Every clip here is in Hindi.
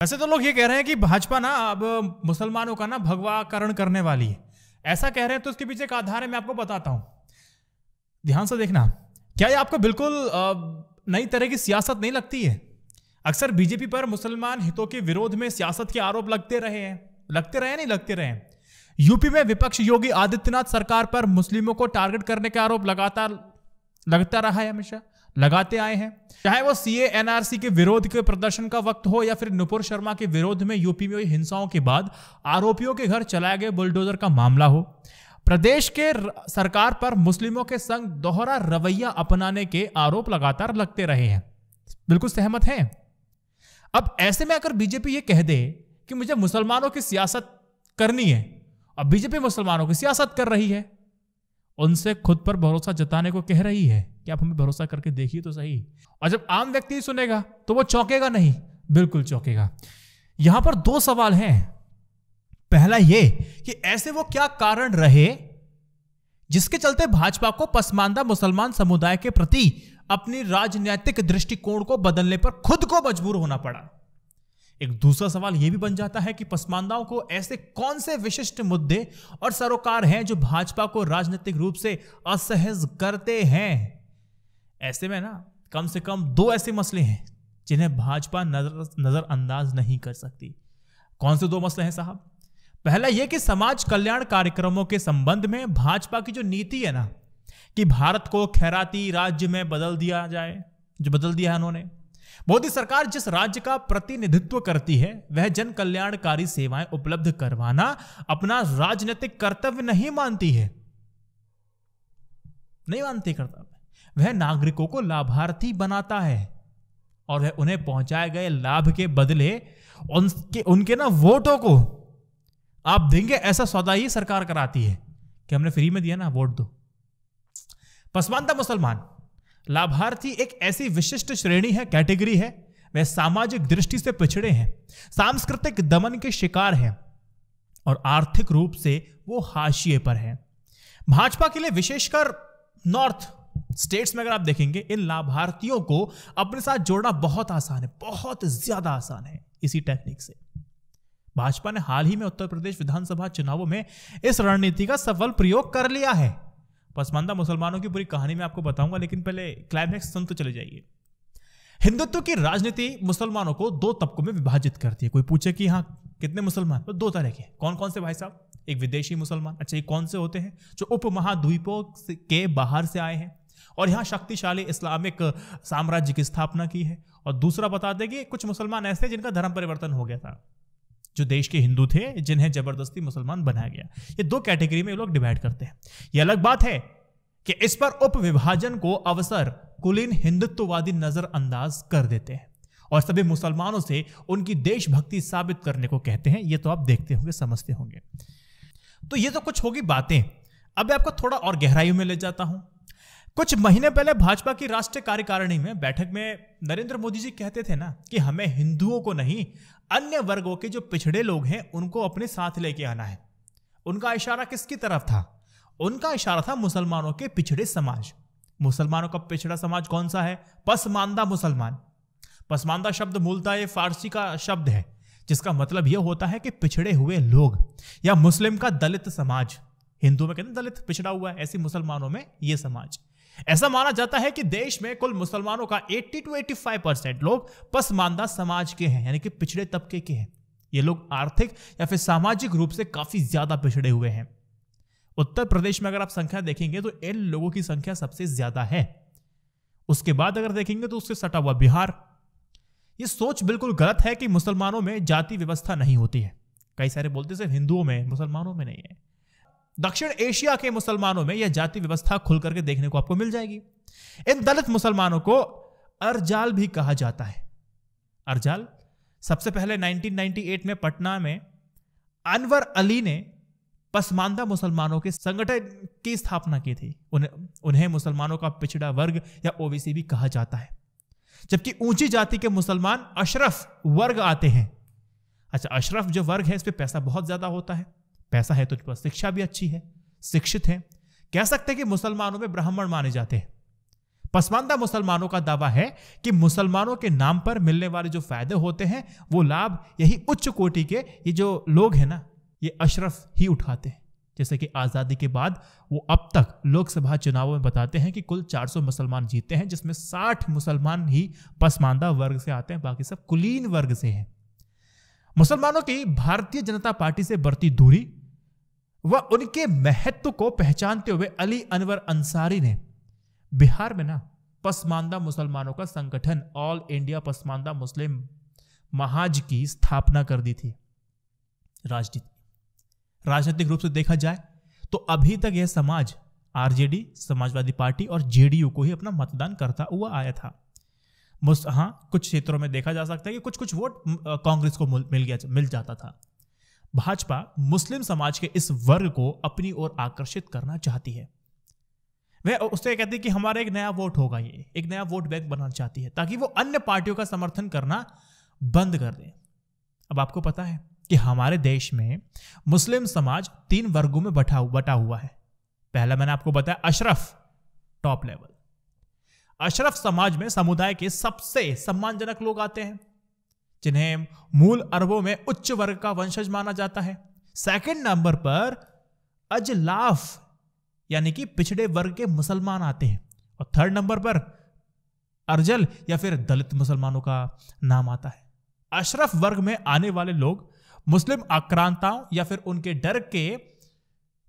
वैसे तो लोग ये कह रहे हैं कि भाजपा ना अब मुसलमानों का ना भगवाकरण करने वाली है, ऐसा कह रहे हैं। तो उसके पीछे का आधार है, मैं आपको बताता हूं, ध्यान से देखना। क्या ये आपको बिल्कुल नई तरह की सियासत नहीं लगती है? अक्सर बीजेपी पर मुसलमान हितों के विरोध में सियासत के आरोप लगते रहे हैं। यूपी में विपक्ष योगी आदित्यनाथ सरकार पर मुस्लिमों को टारगेट करने के आरोप लगातार लगता रहा है, हमेशा लगाते आए हैं। चाहे वो सीए एनआरसी के विरोध के प्रदर्शन का वक्त हो या फिर नुपुर शर्मा के विरोध में यूपी में हुई हिंसाओं के बाद आरोपियों के घर चलाए गए बुलडोजर का मामला हो, प्रदेश के सरकार पर मुस्लिमों के संग दोहरा रवैया अपनाने के आरोप लगातार लगते रहे हैं। बिल्कुल सहमत हैं। अब ऐसे में अगर बीजेपी ये कह दे कि मुझे मुसलमानों की सियासत करनी है, अब बीजेपी मुसलमानों की सियासत कर रही है, उनसे खुद पर भरोसा जताने को कह रही है कि आप हमें भरोसा करके देखिए तो सही। और जब आम व्यक्ति सुनेगा तो वो चौंकेगा नहीं? बिल्कुल चौंकेगा। यहां पर दो सवाल हैं। पहला ये कि ऐसे वो क्या कारण रहे जिसके चलते भाजपा को पसमानदा मुसलमान समुदाय के प्रति अपनी राजनीतिक दृष्टिकोण को बदलने पर खुद को मजबूर होना पड़ा। एक दूसरा सवाल यह भी बन जाता है कि पसमानदाओं को ऐसे कौन से विशिष्ट मुद्दे और सरोकार हैं जो भाजपा को राजनीतिक रूप से असहज करते हैं। ऐसे में ना कम से कम दो ऐसे मसले हैं जिन्हें भाजपा नजरअंदाज नहीं कर सकती। कौन से दो मसले हैं साहब? पहला यह कि समाज कल्याण कार्यक्रमों के संबंध में भाजपा की जो नीति है ना कि भारत को खैराती राज्य में बदल दिया जाए, जो बदल दिया है उन्होंने। मोदी सरकार जिस राज्य का प्रतिनिधित्व करती है वह जन कल्याणकारी सेवाएं उपलब्ध करवाना अपना राजनीतिक कर्तव्य नहीं मानती कर्तव्य। वह नागरिकों को लाभार्थी बनाता है और वह उन्हें पहुंचाए गए लाभ के बदले उनके ना वोटों को आप देंगे ऐसा सौदा ही सरकार कराती है कि हमने फ्री में दिया ना, वोट दो। पसमानदा मुसलमान लाभार्थी एक ऐसी विशिष्ट श्रेणी है, कैटेगरी है। वह सामाजिक दृष्टि से पिछड़े हैं, सांस्कृतिक दमन के शिकार हैं और आर्थिक रूप से वो हाशिए पर हैं। भाजपा के लिए विशेषकर नॉर्थ स्टेट्स में अगर आप देखेंगे, इन लाभार्थियों को अपने साथ जोड़ना बहुत आसान है, बहुत ज्यादा आसान है। इसी टेक्निक से भाजपा ने हाल ही में उत्तर प्रदेश विधानसभा चुनावों में इस रणनीति का सफल प्रयोग कर लिया है। पसमानदा मुसलमानों की पूरी कहानी मैं आपको बताऊंगा, लेकिन पहले क्लाइमैक्स सुन तो चले जाइए। हिंदुत्व की राजनीति मुसलमानों को दो तबकों में विभाजित करती है। कोई पूछे कि हाँ कितने मुसलमान, तो दो तरह के। कौन कौन से भाई साहब? एक विदेशी मुसलमान। अच्छा, ये कौन से होते हैं? जो उपमहाद्वीपों के बाहर से आए हैं और यहाँ शक्तिशाली इस्लामिक साम्राज्य की स्थापना की है। और दूसरा बता दें कि कुछ मुसलमान ऐसे जिनका धर्म परिवर्तन हो गया था, जो देश के हिंदू थे, जिन्हें जबरदस्ती मुसलमान बनाया गया। ये दो कैटेगरी में ये लोग डिवाइड करते हैं। ये अलग बात है कि इस पर उप विभाजन को अवसर कुलीन हिंदुत्ववादी नजरअंदाज कर देते हैं और सभी मुसलमानों से उनकी देशभक्ति साबित करने को कहते हैं। ये तो आप देखते होंगे, समझते होंगे। तो ये तो कुछ होगी बातें। अब मैं आपको थोड़ा और गहराई में ले जाता हूं। कुछ महीने पहले भाजपा की राष्ट्रीय कार्यकारिणी में बैठक में नरेंद्र मोदी जी कहते थे ना कि हमें हिंदुओं को नहीं, अन्य वर्गों के जो पिछड़े लोग हैं उनको अपने साथ लेके आना है। उनका इशारा किसकी तरफ था? उनका इशारा था मुसलमानों के पिछड़े समाज। मुसलमानों का पिछड़ा समाज कौन सा है? पसमानदा मुसलमान। पसमानदा शब्द मूलतः ये फारसी का शब्द है जिसका मतलब यह होता है कि पिछड़े हुए लोग, या मुस्लिम का दलित समाज। हिंदू में कहते हैं दलित, पिछड़ा हुआ है, ऐसी मुसलमानों में यह समाज। ऐसा माना जाता है कि देश में कुल मुसलमानों का 80 to 85% लोग पसमानदा समाज के हैं, यानी कि पिछड़े तबके के हैं। ये लोग आर्थिक या फिर सामाजिक रूप से काफी ज्यादा पिछड़े हुए हैं। उत्तर प्रदेश में अगर आप संख्या देखेंगे तो इन लोगों की संख्या सबसे ज्यादा है। उसके बाद अगर देखेंगे तो उससे सटा हुआ बिहार। यह सोच बिल्कुल गलत है कि मुसलमानों में जाति व्यवस्था नहीं होती है। कई सारे बोलते सिर्फ हिंदुओं में, मुसलमानों में नहीं है। दक्षिण एशिया के मुसलमानों में यह जाति व्यवस्था खुल करके देखने को आपको मिल जाएगी। इन दलित मुसलमानों को अर्जाल भी कहा जाता है। अर्जाल सबसे पहले 1998 में पटना में अनवर अली ने पसमानदा मुसलमानों के संगठन की स्थापना की थी। उन्हें मुसलमानों का पिछड़ा वर्ग या ओबीसी भी कहा जाता है। जबकि ऊंची जाति के मुसलमान अशरफ वर्ग आते हैं। अच्छा, अशरफ जो वर्ग है इस पे पैसा बहुत ज्यादा होता है। पैसा है तो पर शिक्षा भी अच्छी है, शिक्षित है। कह सकते हैं कि मुसलमानों में ब्राह्मण माने जाते हैं। पसमानदा मुसलमानों का दावा है कि मुसलमानों के नाम पर मिलने वाले जो फायदे होते हैं वो लाभ यही उच्च कोटि के ये जो लोग हैं ना, ये अशरफ ही उठाते हैं। जैसे कि आज़ादी के बाद वो अब तक लोकसभा चुनावों में बताते हैं कि कुल 400 मुसलमान जीते हैं, जिसमें 60 मुसलमान ही पसमानदा वर्ग से आते हैं, बाकी सब कुलीन वर्ग से हैं। मुसलमानों की भारतीय जनता पार्टी से बढ़ती दूरी व उनके महत्व को पहचानते हुए अली अनवर अंसारी ने बिहार में ना पसमानदा मुसलमानों का संगठन ऑल इंडिया पसमानदा मुस्लिम महाज की स्थापना कर दी थी। राजनीतिक रूप से देखा जाए तो अभी तक यह समाज आरजेडी, समाजवादी पार्टी और जेडीयू को ही अपना मतदान करता हुआ आया था। हाँ, कुछ क्षेत्रों में देखा जा सकता है कि कुछ वोट कांग्रेस को मिल जाता था। भाजपा मुस्लिम समाज के इस वर्ग को अपनी ओर आकर्षित करना चाहती है। वह उससे कहती है कि हमारा एक नया वोट होगा, ये एक नया वोट बैंक बनाना चाहती है ताकि वो अन्य पार्टियों का समर्थन करना बंद कर दे। अब आपको पता है कि हमारे देश में मुस्लिम समाज 3 वर्गों में बटा हुआ है। पहला मैंने आपको बताया अशरफ, टॉप लेवल। अशरफ समाज में समुदाय के सबसे सम्मानजनक लोग आते हैं, जिन्हें मूल अरबों में उच्च वर्ग का वंशज माना जाता है। सेकंड नंबर पर अजलाफ यानी कि पिछड़े वर्ग के मुसलमान आते हैं, और थर्ड नंबर पर अर्जल या फिर दलित मुसलमानों का नाम आता है। अशरफ वर्ग में आने वाले लोग मुस्लिम आक्रांताओं या फिर उनके डर के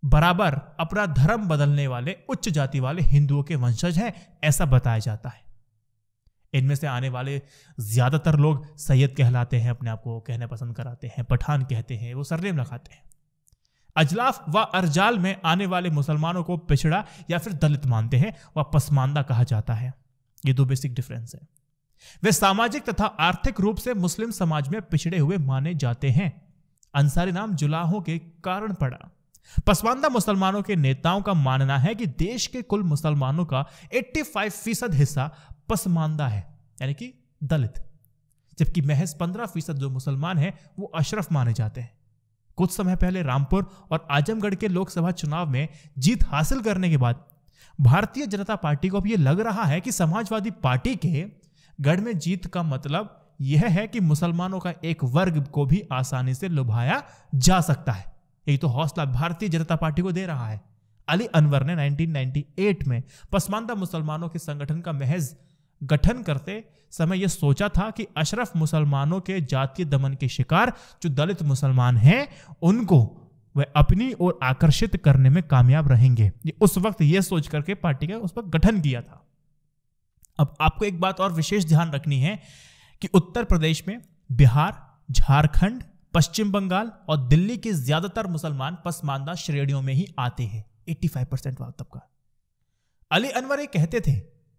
बराबर अपना धर्म बदलने वाले उच्च जाति वाले हिंदुओं के वंशज हैं, ऐसा बताया जाता है। इनमें से आने वाले ज्यादातर लोग सैयद कहलाते हैं, अपने आप को कहने पसंद कराते हैं, पठान कहते हैं, वो सरनेम लगाते हैं। अजलाफ व अर्जाल में आने वाले मुसलमानों को पिछड़ा या फिर दलित मानते हैं, वह पसमानदा कहा जाता है। ये 2 बेसिक डिफरेंस है। वे सामाजिक तथा आर्थिक रूप से मुस्लिम समाज में पिछड़े हुए माने जाते हैं। अंसारी नाम जुलाहों के कारण पड़ा। पसमानदा मुसलमानों के नेताओं का मानना है कि देश के कुल मुसलमानों का 85% हिस्सा पसमानदा है, यानी कि दलित, जबकि महज 15% जो मुसलमान हैं वो अशरफ माने जाते हैं। कुछ समय पहले रामपुर और आजमगढ़ के लोकसभा चुनाव में जीत हासिल करने के बाद भारतीय जनता पार्टी को अब यह लग रहा है कि समाजवादी पार्टी के गढ़ में जीत का मतलब यह है कि मुसलमानों का एक वर्ग को भी आसानी से लुभाया जा सकता है। यही तो हौसला भारतीय जनता पार्टी को दे रहा है। अली अनवर ने 1998 में पसमानदा मुसलमानों के संगठन का महज गठन करते समय यह सोचा था कि अशरफ मुसलमानों के जातीय दमन के शिकार जो दलित मुसलमान हैं उनको वह अपनी ओर आकर्षित करने में कामयाब रहेंगे। ये उस वक्त यह सोच करके पार्टी का उस पर गठन किया था। अब आपको एक बात और विशेष ध्यान रखनी है कि उत्तर प्रदेश में, बिहार, झारखंड, पश्चिम बंगाल और दिल्ली के ज्यादातर मुसलमान पसमानदा श्रेणियों में ही आते हैं, 85% वाला तबका। अली अनवर ये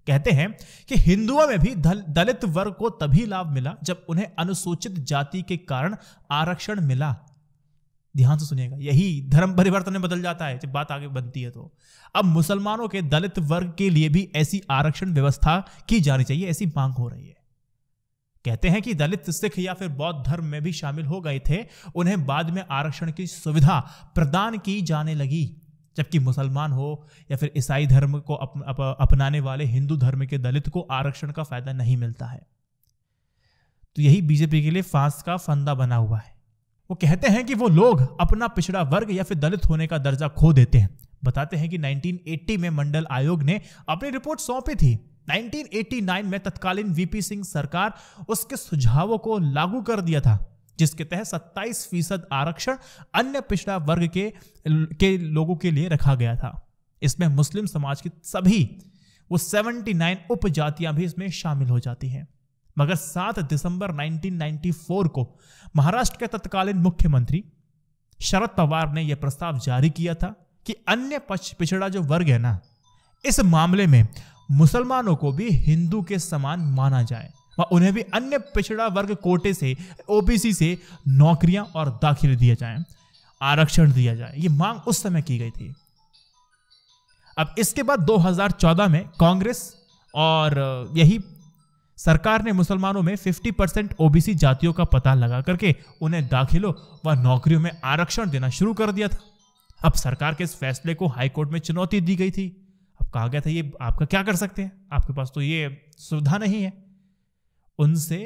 कहते हैं कि हिंदुओं में भी दलित वर्ग को तभी लाभ मिला जब उन्हें अनुसूचित जाति के कारण आरक्षण मिला। ध्यान से सुनिएगा, यही धर्म परिवर्तन में बदल जाता है जब बात आगे बनती है। तो अब मुसलमानों के दलित वर्ग के लिए भी ऐसी आरक्षण व्यवस्था की जानी चाहिए, ऐसी मांग हो रही है। कहते हैं कि दलित, सिख या फिर बौद्ध धर्म में भी शामिल हो गए थे, उन्हें बाद में आरक्षण की सुविधा प्रदान की जाने लगी, जबकि मुसलमान हो या फिर ईसाई धर्म को अपनाने वाले हिंदू धर्म के दलित को आरक्षण का फायदा नहीं मिलता है। तो यही बीजेपी के लिए फांस का फंदा बना हुआ है। वो कहते हैं कि वो लोग अपना पिछड़ा वर्ग या फिर दलित होने का दर्जा खो देते हैं। बताते हैं कि 1980 में मंडल आयोग ने अपनी रिपोर्ट सौंपी थी। 1989 में तत्कालीन वीपी सिंह सरकार उसके सुझावों को लागू कर दिया था, जिसके तहत 27% आरक्षण अन्य पिछड़ा वर्ग के लोगों के लिए रखा गया था। इसमें मुस्लिम समाज की सभी वो 79 उपजातियां भी इसमें शामिल हो जाती हैं। मगर 7 दिसंबर 1994 को महाराष्ट्र के तत्कालीन मुख्यमंत्री शरद पवार ने यह प्रस्ताव जारी किया था कि अन्य पिछड़ा जो वर्ग है ना, इस मामले में मुसलमानों को भी हिंदू के समान माना जाए व उन्हें भी अन्य पिछड़ा वर्ग कोटे से, ओबीसी से नौकरियां और दाखिले दिए जाएं, आरक्षण दिया जाए। ये मांग उस समय की गई थी। अब इसके बाद 2014 में कांग्रेस और यही सरकार ने मुसलमानों में 50% ओबीसी जातियों का पता लगा करके उन्हें दाखिलों व नौकरियों में आरक्षण देना शुरू कर दिया था। अब सरकार के इस फैसले को हाईकोर्ट में चुनौती दी गई थी। अब कहा गया था ये आपका क्या कर सकते हैं, आपके पास तो ये सुविधा नहीं है। उनसे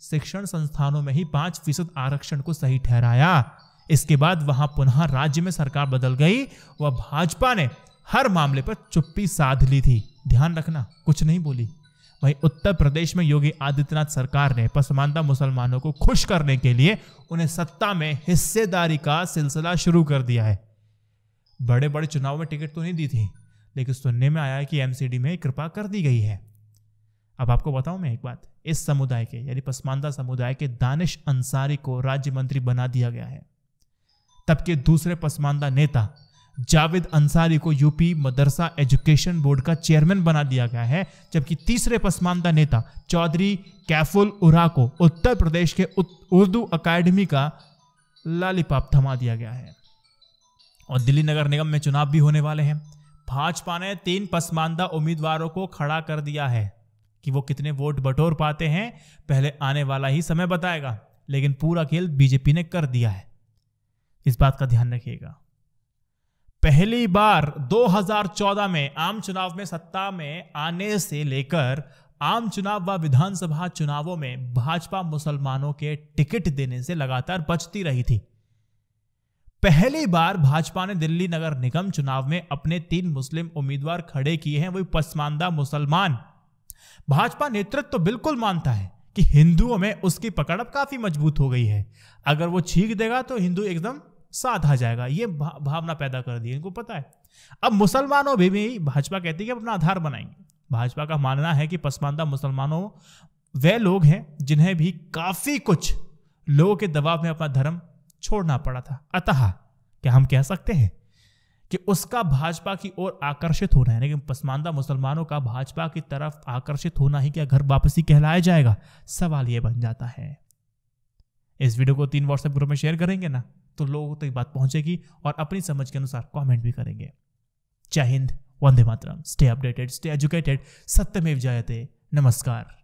शिक्षण संस्थानों में ही 5% आरक्षण को सही ठहराया। इसके बाद वहां पुनः राज्य में सरकार बदल गई व भाजपा ने हर मामले पर चुप्पी साध ली थी। ध्यान रखना, कुछ नहीं बोली। वहीं उत्तर प्रदेश में योगी आदित्यनाथ सरकार ने पसमानदा मुसलमानों को खुश करने के लिए उन्हें सत्ता में हिस्सेदारी का सिलसिला शुरू कर दिया है। बड़े बड़े चुनाव में टिकट तो नहीं दी थी, लेकिन सुनने में आया है कि एमसीडी में कृपा कर दी गई है। अब आपको बताऊं मैं एक बात, इस समुदाय के यानी पसमानदा समुदाय के दानिश अंसारी को राज्य मंत्री बना दिया गया है। तब के दूसरे पसमानदा नेता जावेद अंसारी को यूपी मदरसा एजुकेशन बोर्ड का चेयरमैन बना दिया गया है, जबकि तीसरे पसमानदा नेता चौधरी कैफुल उरा को उत्तर प्रदेश के उर्दू अकादमी का लॉलीपॉप थमा दिया गया है। और दिल्ली नगर निगम में चुनाव भी होने वाले हैं। भाजपा ने 3 पसमानदा उम्मीदवारों को खड़ा कर दिया है। कि वो कितने वोट बटोर पाते हैं पहले आने वाला ही समय बताएगा, लेकिन पूरा खेल बीजेपी ने कर दिया है। इस बात का ध्यान रखिएगा। पहली बार 2014 में आम चुनाव में सत्ता में आने से लेकर आम चुनाव व विधानसभा चुनावों में भाजपा मुसलमानों के टिकट देने से लगातार बचती रही थी। पहली बार भाजपा ने दिल्ली नगर निगम चुनाव में अपने 3 मुस्लिम उम्मीदवार खड़े किए हैं, वही पसमानदा मुसलमान। भाजपा नेतृत्व तो बिल्कुल मानता है कि हिंदुओं में उसकी पकड़ अब काफी मजबूत हो गई है। अगर वो छींक देगा तो हिंदू एकदम साथ आ जाएगा, ये भावना पैदा कर दी, इनको पता है। अब मुसलमानों भी भाजपा कहती है कि अपना आधार बनाएंगे। भाजपा का मानना है कि पसमानदा मुसलमानों वे लोग हैं जिन्हें भी काफी कुछ लोगों के दबाव में अपना धर्म छोड़ना पड़ा था। अतः क्या हम कह सकते हैं कि उसका भाजपा की ओर आकर्षित होना है, लेकिन पसमानदा मुसलमानों का भाजपा की तरफ आकर्षित होना ही क्या घर वापसी कहलाया जाएगा? सवाल यह बन जाता है। इस वीडियो को 3 व्हाट्सएप ग्रुप में शेयर करेंगे ना, तो लोगों तक बात पहुंचेगी और अपनी समझ के अनुसार कमेंट भी करेंगे। जय Hind, Vande Mataram. Stay updated, stay educated, सत्यमेव जयते। नमस्कार।